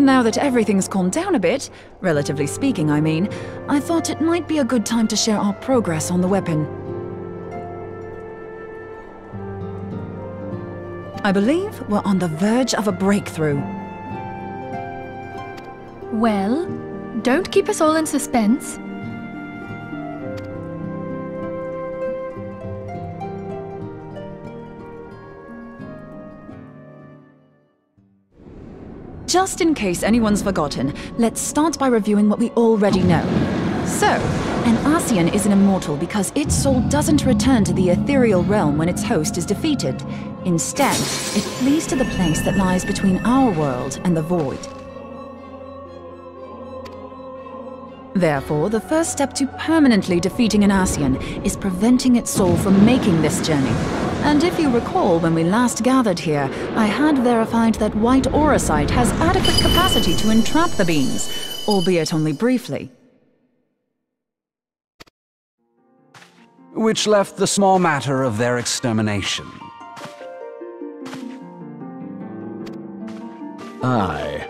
Now that everything's calmed down a bit, relatively speaking I mean, I thought it might be a good time to share our progress on the weapon. I believe we're on the verge of a breakthrough. Well, don't keep us all in suspense. Just in case anyone's forgotten, let's start by reviewing what we already know. So, an Ascian is an immortal because its soul doesn't return to the ethereal realm when its host is defeated. Instead, it flees to the place that lies between our world and the void. Therefore, the first step to permanently defeating an Ascian is preventing its soul from making this journey. And if you recall, when we last gathered here, I had verified that white auracite has adequate capacity to entrap the beings, albeit only briefly. Which left the small matter of their extermination. Aye.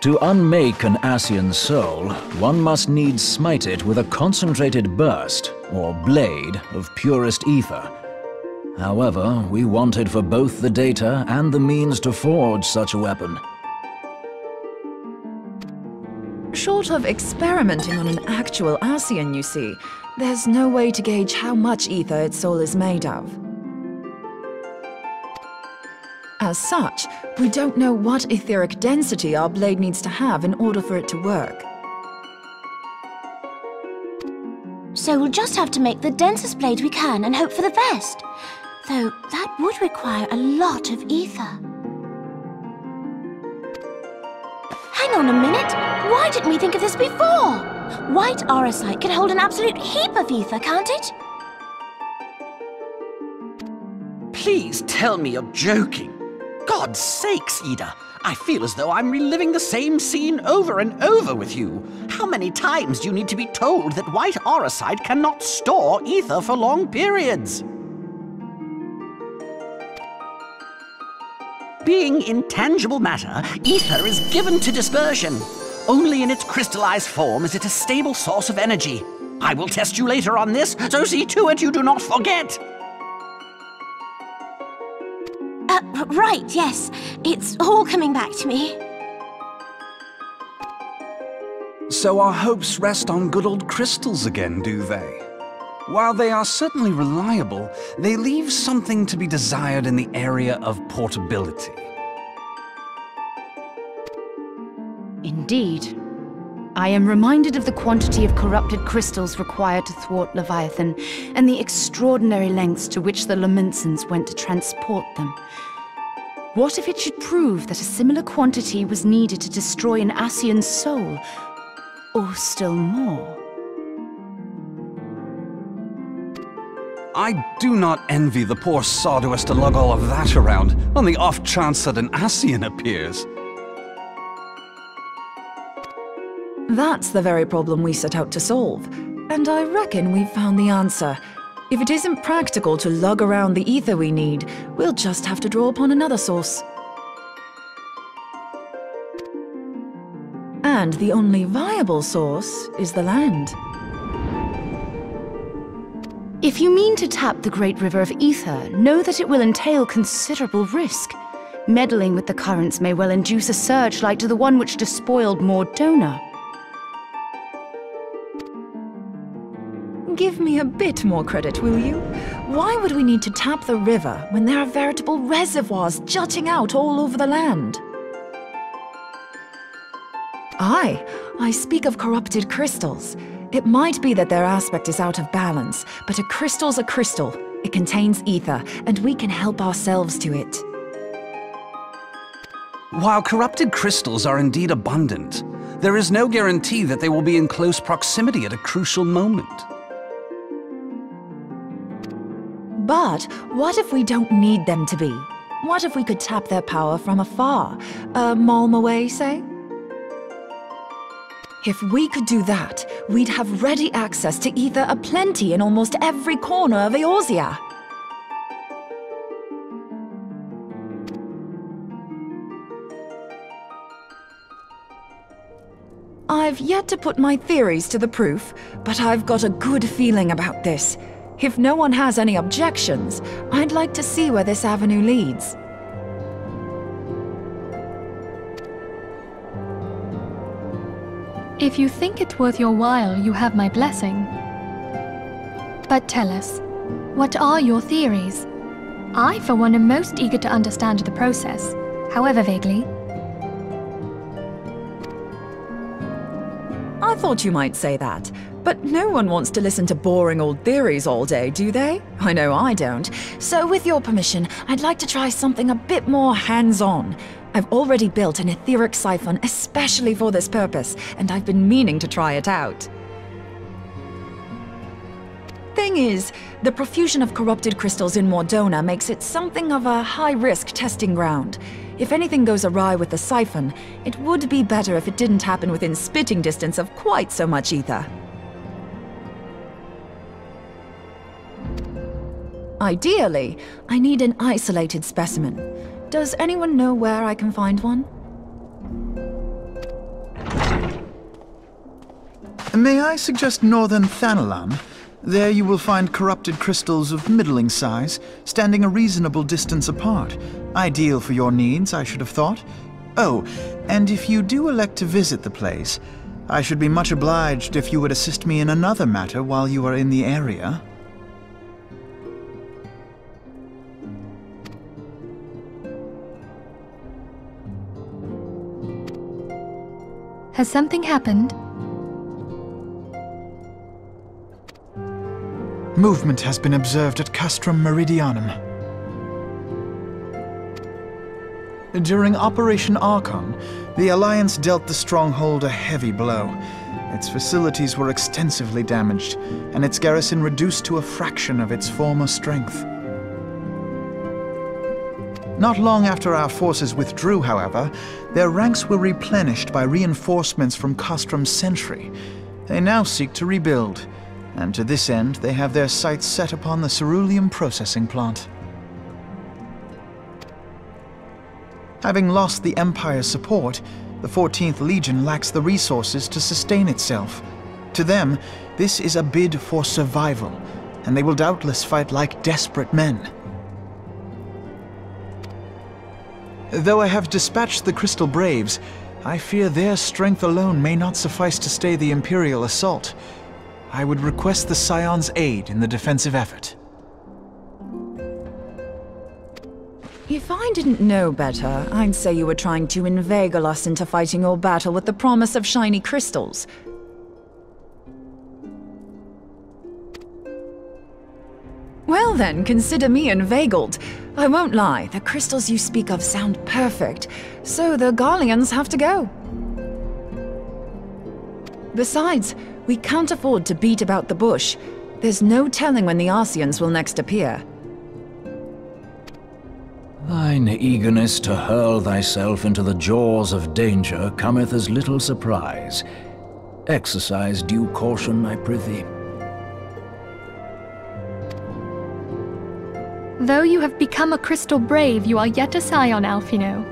To unmake an Ascian soul, one must needs smite it with a concentrated burst, or blade, of purest ether. However, we wanted for both the data and the means to forge such a weapon. Short of experimenting on an actual Ascian, you see, there's no way to gauge how much ether its soul is made of. As such, we don't know what etheric density our blade needs to have in order for it to work. So we'll just have to make the densest blade we can and hope for the best. Though that would require a lot of ether. Hang on a minute! Why didn't we think of this before? White auracite can hold an absolute heap of ether, can't it? Please tell me you're joking. God's sakes, Ida. I feel as though I'm reliving the same scene over and over with you. How many times do you need to be told that white auracite cannot store ether for long periods? Being intangible matter, ether is given to dispersion. Only in its crystallized form is it a stable source of energy. I will test you later on this, so see to it you do not forget. Right, yes. It's all coming back to me. So our hopes rest on good old crystals again, do they? While they are certainly reliable, they leave something to be desired in the area of portability. Indeed. I am reminded of the quantity of corrupted crystals required to thwart Leviathan, and the extraordinary lengths to which the Lamentsons went to transport them. What if it should prove that a similar quantity was needed to destroy an Ascian's soul? Or still more? I do not envy the poor sod who has to lug all of that around on the off chance that an Ascian appears. That's the very problem we set out to solve, and I reckon we've found the answer. If it isn't practical to lug around the ether we need, we'll just have to draw upon another source. And the only viable source is the land. If you mean to tap the great river of ether, know that it will entail considerable risk. Meddling with the currents may well induce a surge like to the one which despoiled Mordona. Give me a bit more credit, will you? Why would we need to tap the river when there are veritable reservoirs jutting out all over the land? Aye, I speak of corrupted crystals. It might be that their aspect is out of balance, but a crystal's a crystal. It contains ether, and we can help ourselves to it. While corrupted crystals are indeed abundant, there is no guarantee that they will be in close proximity at a crucial moment. But what if we don't need them to be? What if we could tap their power from afar? A malm away, say? If we could do that, we'd have ready access to ether aplenty in almost every corner of Eorzea. I've yet to put my theories to the proof, but I've got a good feeling about this. If no one has any objections, I'd like to see where this avenue leads. If you think it's worth your while, you have my blessing. But tell us, what are your theories? I, for one, am most eager to understand the process, however vaguely. I thought you might say that, but no one wants to listen to boring old theories all day, do they? I know I don't. So with your permission, I'd like to try something a bit more hands-on. I've already built an etheric siphon especially for this purpose, and I've been meaning to try it out. Thing is, the profusion of corrupted crystals in Mordona makes it something of a high-risk testing ground. If anything goes awry with the siphon, it would be better if it didn't happen within spitting distance of quite so much ether. Ideally, I need an isolated specimen. Does anyone know where I can find one? May I suggest northern Thanalan? There you will find corrupted crystals of middling size, standing a reasonable distance apart. Ideal for your needs, I should have thought. Oh, and if you do elect to visit the place, I should be much obliged if you would assist me in another matter while you are in the area. Has something happened? Movement has been observed at Castrum Meridianum. During Operation Archon, the Alliance dealt the stronghold a heavy blow. Its facilities were extensively damaged, and its garrison reduced to a fraction of its former strength. Not long after our forces withdrew, however, their ranks were replenished by reinforcements from Castrum's sentry. They now seek to rebuild, and to this end they have their sights set upon the ceruleum processing plant. Having lost the Empire's support, the 14th Legion lacks the resources to sustain itself. To them, this is a bid for survival, and they will doubtless fight like desperate men. Though I have dispatched the Crystal Braves, I fear their strength alone may not suffice to stay the Imperial assault. I would request the Scion's aid in the defensive effort. If I didn't know better, I'd say you were trying to inveigle us into fighting your battle with the promise of shiny crystals. Well then, consider me inveigled. I won't lie, the crystals you speak of sound perfect, so the Garleans have to go. Besides, we can't afford to beat about the bush. There's no telling when the Arsians will next appear. Thine eagerness to hurl thyself into the jaws of danger cometh as little surprise. Exercise due caution, I prithee. Though you have become a Crystal Brave, you are yet a Scion, Alphino.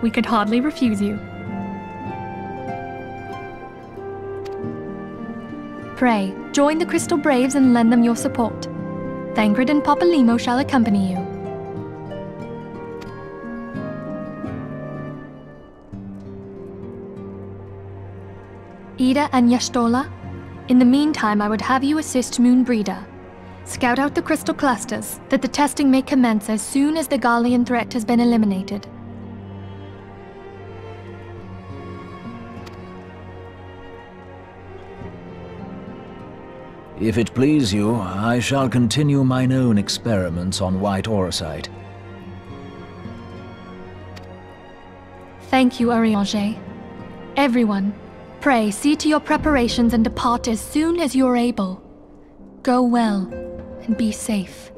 We could hardly refuse you. Pray, join the Crystal Braves and lend them your support. Thangrid and Papalymo shall accompany you. Ida and Yashtola, in the meantime I would have you assist Moonbreeder. Scout out the crystal clusters, that the testing may commence as soon as the Garlean threat has been eliminated. If it please you, I shall continue mine own experiments on white orosite. Thank you, Arianger. Everyone, pray see to your preparations and depart as soon as you are able. Go well, and be safe.